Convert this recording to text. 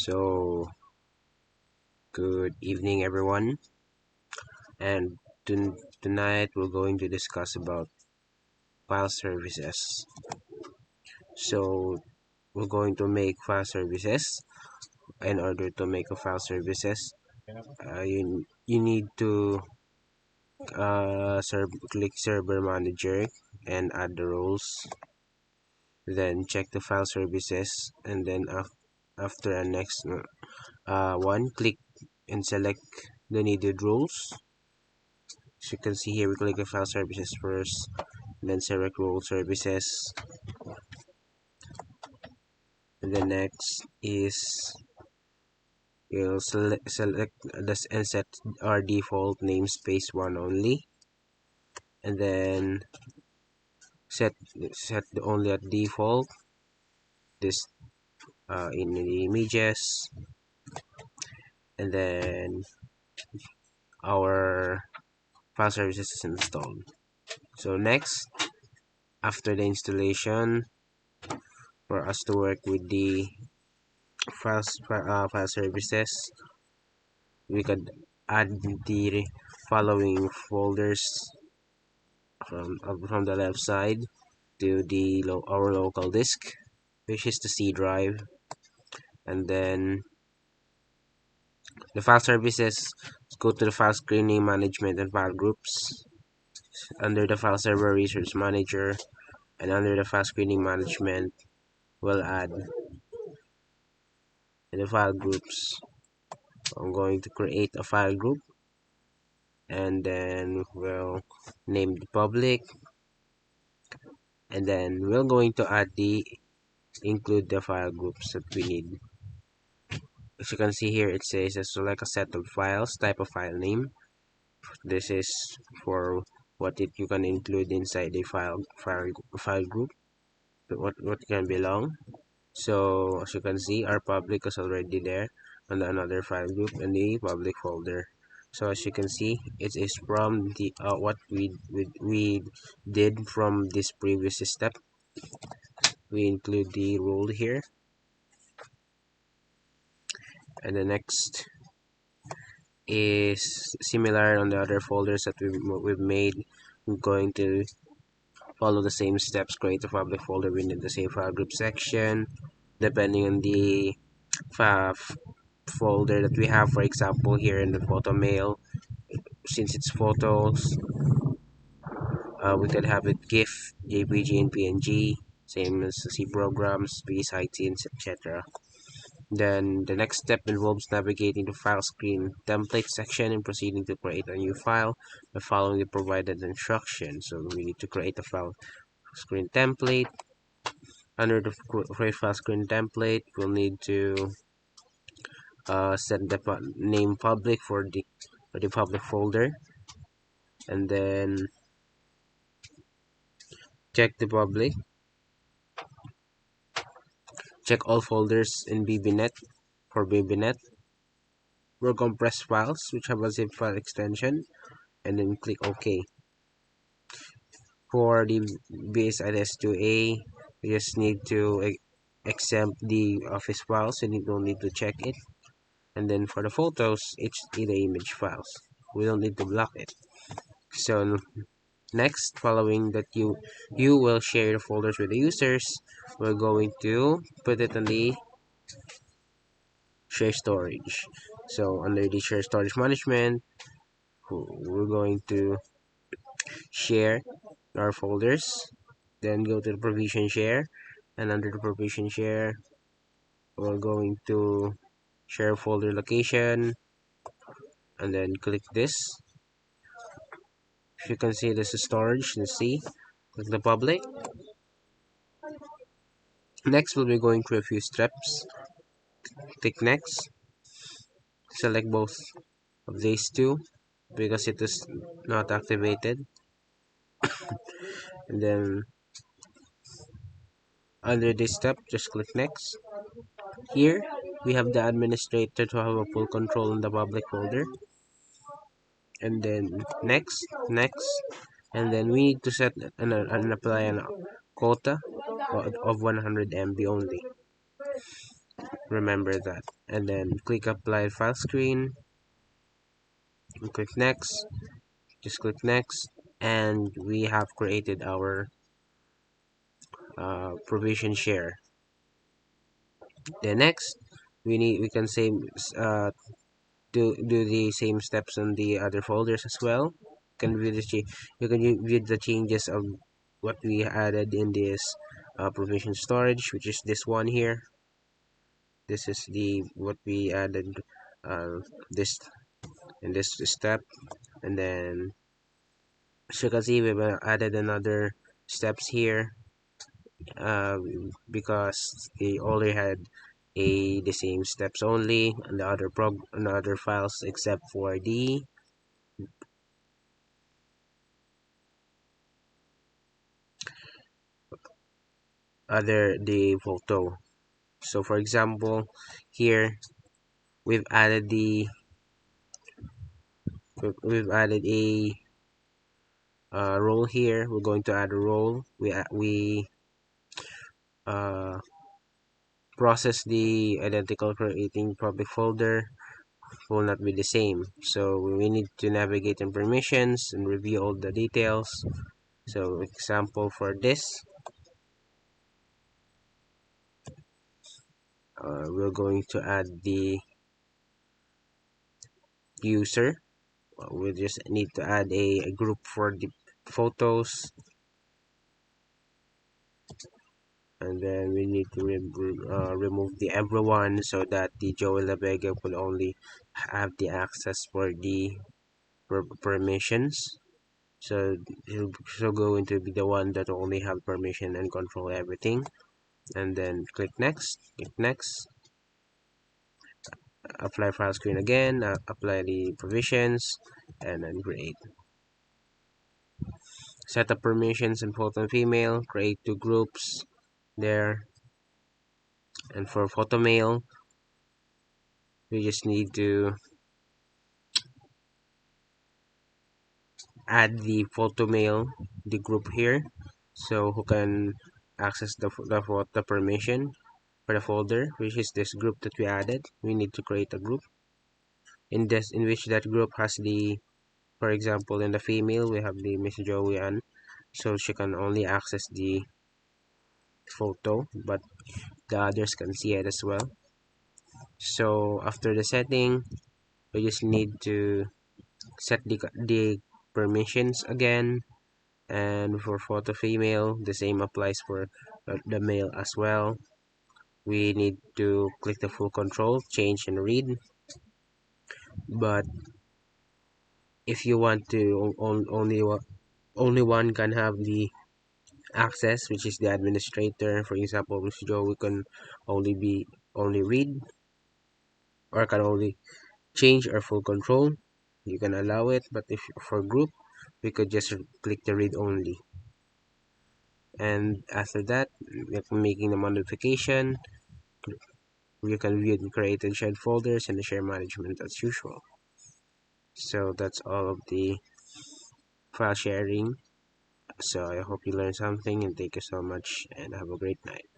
So, good evening, everyone. And tonight we're going to discuss about file services. So, we're going to make file services. In order to make a file services, you need to click Server Manager and add the roles. Then check the file services, and then after the next one, click and select the needed roles. As you can see here, we click the file services first, then select role services, and the next is we'll select this and set our default namespace 1 only, and then set only at default this in the images, and then our file services is installed. So next, after the installation, for us to work with the file services, we could add the following folders from the left side to the our local disk, which is the C drive, and then the file services. Go to the file screening management and file groups under the file server resource manager, and under the file screening management we'll add the file groups. I'm going to create a file group, and then we'll name the public, and then we're going to include the file groups that we need. As you can see here, it says select a set of files, type of file name. This is for what you can include inside the file group, what can belong. So as you can see, our public is already there on another file group in the public folder. So as you can see, it is from the what we did from this previous step. We include the role here, and the next is similar on the other folders that we've made. We're going to follow the same steps, create a public folder within the same file group section, depending on the folder that we have. For example, here in the photo mail, since it's photos, we could have it GIF, JPG, and PNG, same as C programs, sightings, etc. Then the next step involves navigating the file screen template section and proceeding to create a new file by following the provided instructions. So we need to create a file screen template. Under the create file screen template, we'll need to set the name public for the public folder, and then check the public. Check all folders in BBnet for BBnet. For compressed files which have a zip file extension, and then click OK. For the BSIS2A, we just need to exempt the office files, and you don't need to check it. And then for the photos, it's the image files. We don't need to block it. So next, following that you will share the folders with the users, we're going to put it on the share storage. So under the share storage management, we're going to share our folders, then go to the provision share, and under the provision share, we're going to share folder location, and then click this. If you can see, this is storage, let's see, click the public. Next, we'll be going through a few steps. Click next, select both of these two because it is not activated, and then under this step, just click next. Here we have the administrator to have a full control on the public folder, and then next, and then we need to set and apply a quota of 100 MB only. Remember that. and then click apply file screen and click next. Just click next, and we have created our provision share. Then next, we can same do the same steps on the other folders as well. You can view the changes of what we added in this provision storage, which is this one here. This is the what we added uh, this in this step, and then as you can see we've added another steps here uh, because they only had the same steps only on the other files except for the the photo. So for example, here we've added we've added a role here. We're going to add a role. We uh, process the identical creating public folder will not be the same. So we need to navigate in permissions and review all the details. So example for this, we're going to add the user. We just need to add a group for the photos, and then we need to remove the everyone so that the Joey Labega will only have the access for the permissions. So he'll going to be the one that only have permission and control everything. And then click next, apply file screen again, apply the provisions, and then create. Set up permissions in photo and female, create two groups there. And for photo male, we just need to add the photo mail, the group here, so who can access the permission for the folder, which is this group that we added. We need to create a group in which that group has the, for example, in the female we have the Miss Joanne, so she can only access the photo, but the others can see it as well. So after the setting, we just need to set the permissions again. And for photo female, the same applies for the male as well. We need to click the full control, change and read. But if you want to only one can have the access, which is the administrator. For example, Miss Joe, we can only read, or can only change or full control. You can allow it, but if for group, we could just click the read only. And after that, making the modification, you can view and create and shared folders and the share management as usual. So that's all of the file sharing. So I hope you learned something, and thank you so much, and have a great night.